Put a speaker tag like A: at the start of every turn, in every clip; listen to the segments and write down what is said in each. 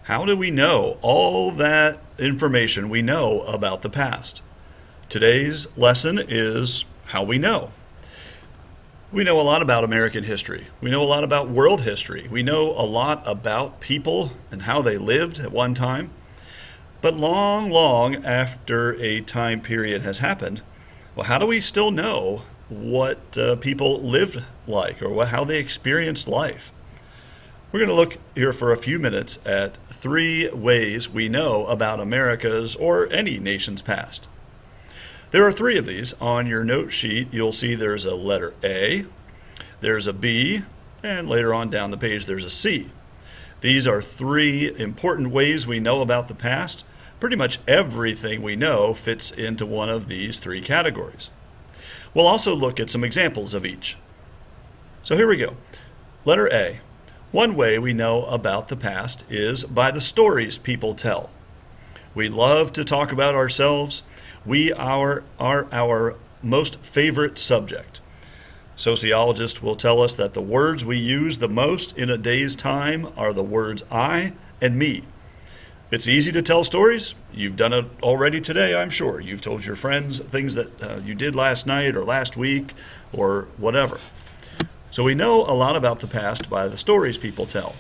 A: How do we know all that information we know about the past? Today's lesson is how we know. We know a lot about American history. We know a lot about world history. We know a lot about people and how they lived at one time. But long after a time period has happened, well, how do we still know what people lived like or how they experienced life? We're going to look here for a few minutes at 3 ways we know about America's or any nation's past. There are 3 of these. On your note sheet, you'll see there's a letter A, there's a B, and later on down the page there's a C. These are 3 important ways we know about the past. Pretty much everything we know fits into one of these 3 categories. We'll also look at some examples of each. So here we go. Letter A. One way we know about the past is by the stories people tell. We love to talk about ourselves. We are our most favorite subject. Sociologists will tell us that the words we use the most in a day's time are the words I and me. It's easy to tell stories. You've done it already today, I'm sure. You've told your friends things that you did last night or last week or whatever. So we know a lot about the past by the stories people tell.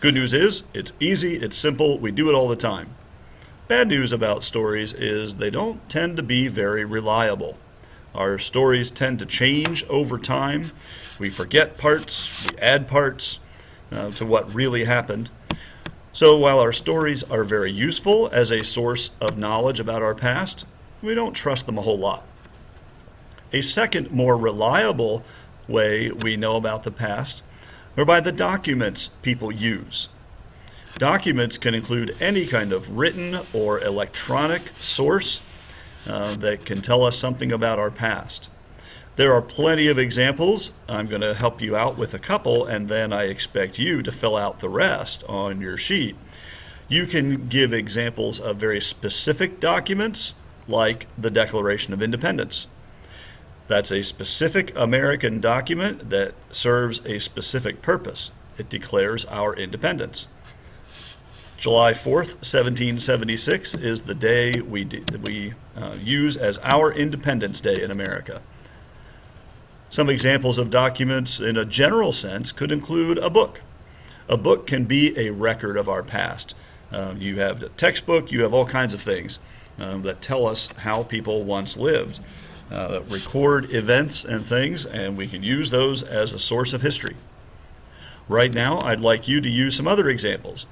A: Good news is, it's easy, it's simple, we do it all the time. Bad news about stories is they don't tend to be very reliable. Our stories tend to change over time. We forget parts, we add parts to what really happened. So while our stories are very useful as a source of knowledge about our past, we don't trust them a whole lot. A second, more reliable way we know about the past are by the documents people use. Documents can include any kind of written or electronic source that can tell us something about our past. There are plenty of examples. I'm going to help you out with a couple, and then I expect you to fill out the rest on your sheet. You can give examples of very specific documents, like the Declaration of Independence. That's a specific American document that serves a specific purpose. It declares our independence. July 4th, 1776 is the day we use as our Independence Day in America. Some examples of documents in a general sense could include a book. A book can be a record of our past. You have a textbook, you have all kinds of things that tell us how people once lived, that record events and things, and we can use those as a source of history. Right now, I'd like you to use some other examples.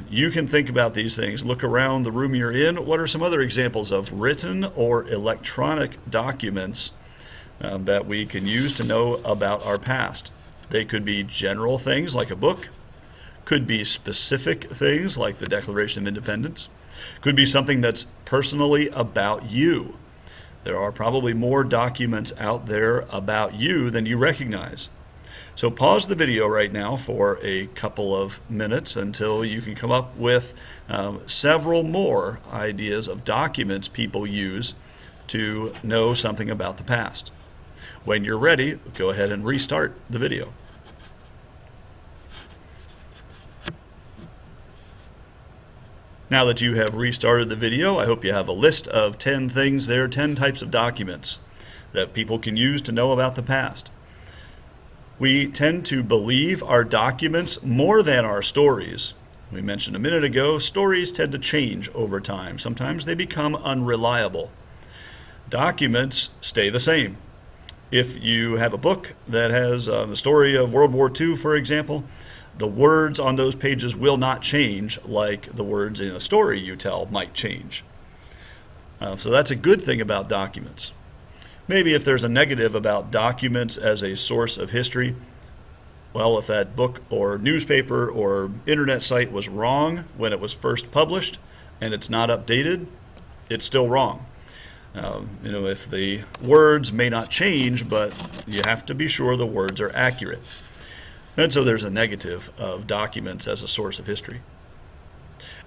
A: You can think about these things. Look around the room you're in. What are some other examples of written or electronic documents that we can use to know about our past? They could be general things like a book, could be specific things like the Declaration of Independence, could be something that's personally about you. There are probably more documents out there about you than you recognize. So pause the video right now for a couple of minutes until you can come up with several more ideas of documents people use to know something about the past. When you're ready, go ahead and restart the video. Now that you have restarted the video, I hope you have a list of 10 things there, 10 types of documents that people can use to know about the past. We tend to believe our documents more than our stories. We mentioned a minute ago, stories tend to change over time. Sometimes they become unreliable. Documents stay the same. If you have a book that has the story of World War II, for example, the words on those pages will not change like the words in a story you tell might change. So that's a good thing about documents. Maybe if there's a negative about documents as a source of history, well, if that book or newspaper or internet site was wrong when it was first published and it's not updated, it's still wrong. If the words may not change, but you have to be sure the words are accurate. And so there's a negative of documents as a source of history.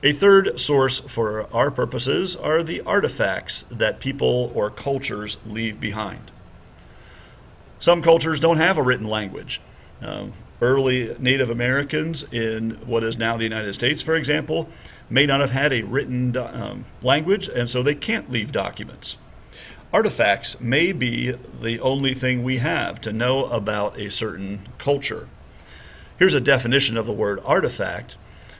A: A third source for our purposes are the artifacts that people or cultures leave behind. Some cultures don't have a written language. Early Native Americans in what is now the United States, for example, may not have had a written language, and so they can't leave documents. Artifacts may be the only thing we have to know about a certain culture. Here's a definition of the word artifact.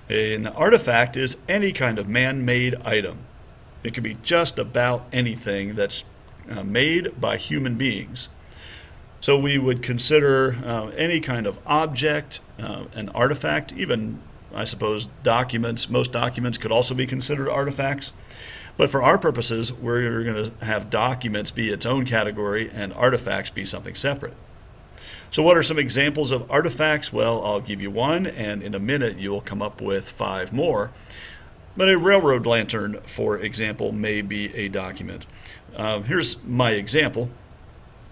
A: An artifact is any kind of man-made item. It can be just about anything that's made by human beings. So we would consider any kind of object an artifact. Even, I suppose, documents. Most documents could also be considered artifacts. But for our purposes, we're going to have documents be its own category and artifacts be something separate. So what are some examples of artifacts? Well, I'll give you one, and in a minute you'll come up with 5 more. But a railroad lantern, for example, may be a document. Here's my example.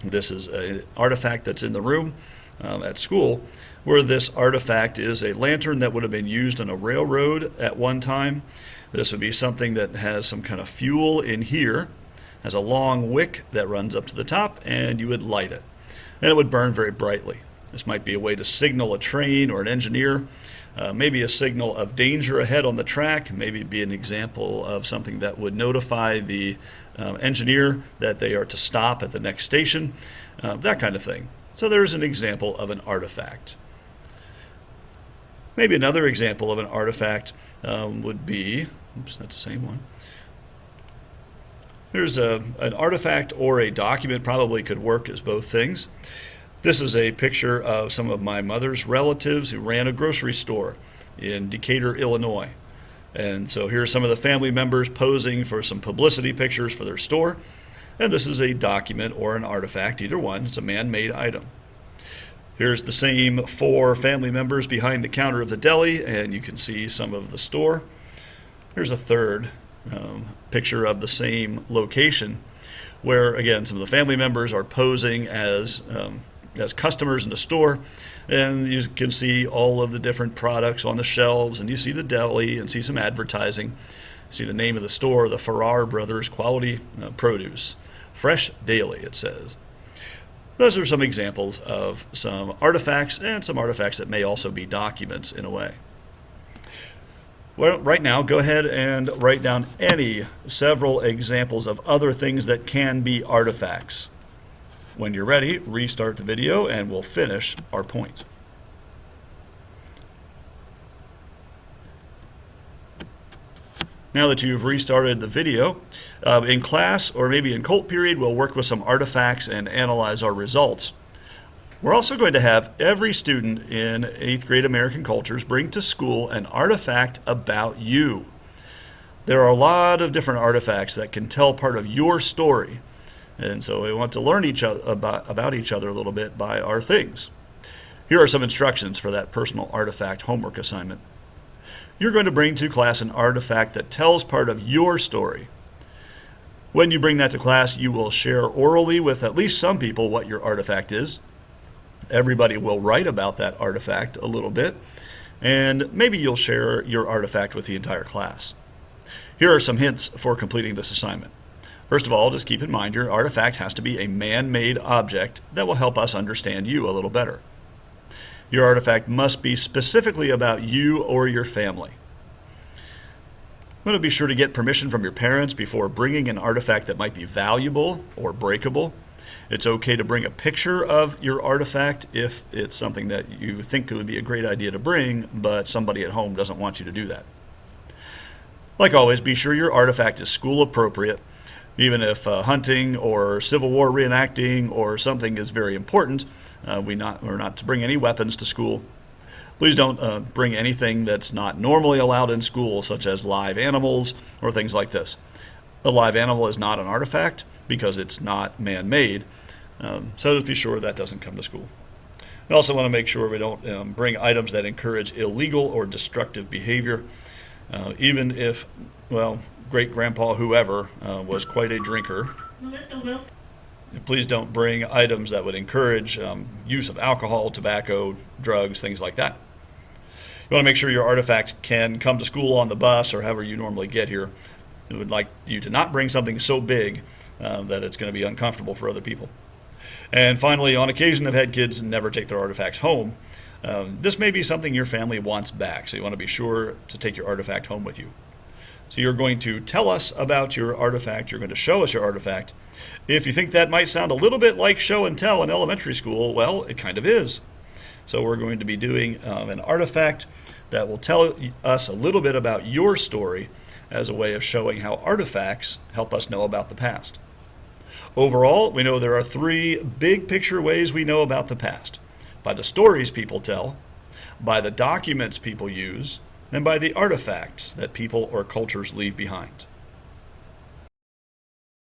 A: This is an artifact that's in the room at school, where this artifact is a lantern that would have been used on a railroad at one time. This would be something that has some kind of fuel in here, has a long wick that runs up to the top, and you would light it. And it would burn very brightly. This might be a way to signal a train or an engineer, maybe a signal of danger ahead on the track, maybe be an example of something that would notify the engineer that they are to stop at the next station, that kind of thing. So there's an example of an artifact. Maybe another example of an artifact would be, oops, that's the same one. There's an artifact or a document, probably could work as both things. This is a picture of some of my mother's relatives who ran a grocery store in Decatur, Illinois. And so here are some of the family members posing for some publicity pictures for their store. And this is a document or an artifact, either one. It's a man-made item. Here's the same 4 family members behind the counter of the deli, and you can see some of the store. Here's a third picture of the same location, where again some of the family members are posing as customers in the store, and you can see all of the different products on the shelves, and you see the deli and see some advertising. See the name of the store, the Farrar Brothers Quality Produce. Fresh Daily, it says. Those are some examples of some artifacts, and some artifacts that may also be documents in a way. Well, right now, go ahead and write down several examples of other things that can be artifacts. When you're ready, restart the video and we'll finish our point. Now that you've restarted the video, in class or maybe in Colt period, we'll work with some artifacts and analyze our results. We're also going to have every student in 8th grade American Cultures bring to school an artifact about you. There are a lot of different artifacts that can tell part of your story. And so we want to learn about each other a little bit by our things. Here are some instructions for that personal artifact homework assignment. You're going to bring to class an artifact that tells part of your story. When you bring that to class, you will share orally with at least some people what your artifact is. Everybody will write about that artifact a little bit, and maybe you'll share your artifact with the entire class. Here are some hints for completing this assignment. First of all, just keep in mind your artifact has to be a man-made object that will help us understand you a little better. Your artifact must be specifically about you or your family. I'm going to be sure to get permission from your parents before bringing an artifact that might be valuable or breakable. It's okay to bring a picture of your artifact if it's something that you think would be a great idea to bring, but somebody at home doesn't want you to do that. Like always, be sure your artifact is school appropriate. Even if hunting or Civil War reenacting or something is very important, we're not to bring any weapons to school. Please don't bring anything that's not normally allowed in school, such as live animals or things like this. A live animal is not an artifact because it's not man-made, so just be sure that doesn't come to school. We also want to make sure we don't bring items that encourage illegal or destructive behavior, even if, well, great-grandpa whoever was quite a drinker. Please don't bring items that would encourage use of alcohol, tobacco, drugs, things like that. You want to make sure your artifact can come to school on the bus or however you normally get here. We would like you to not bring something so big that it's going to be uncomfortable for other people. And finally, on occasion, I've had kids never take their artifacts home. This may be something your family wants back, so you want to be sure to take your artifact home with you. So you're going to tell us about your artifact. You're going to show us your artifact. If you think that might sound a little bit like show and tell in elementary school, well, it kind of is. So we're going to be doing an artifact that will tell us a little bit about your story as a way of showing how artifacts help us know about the past. Overall, we know there are three big picture ways we know about the past: by the stories people tell, by the documents people use, and by the artifacts that people or cultures leave behind.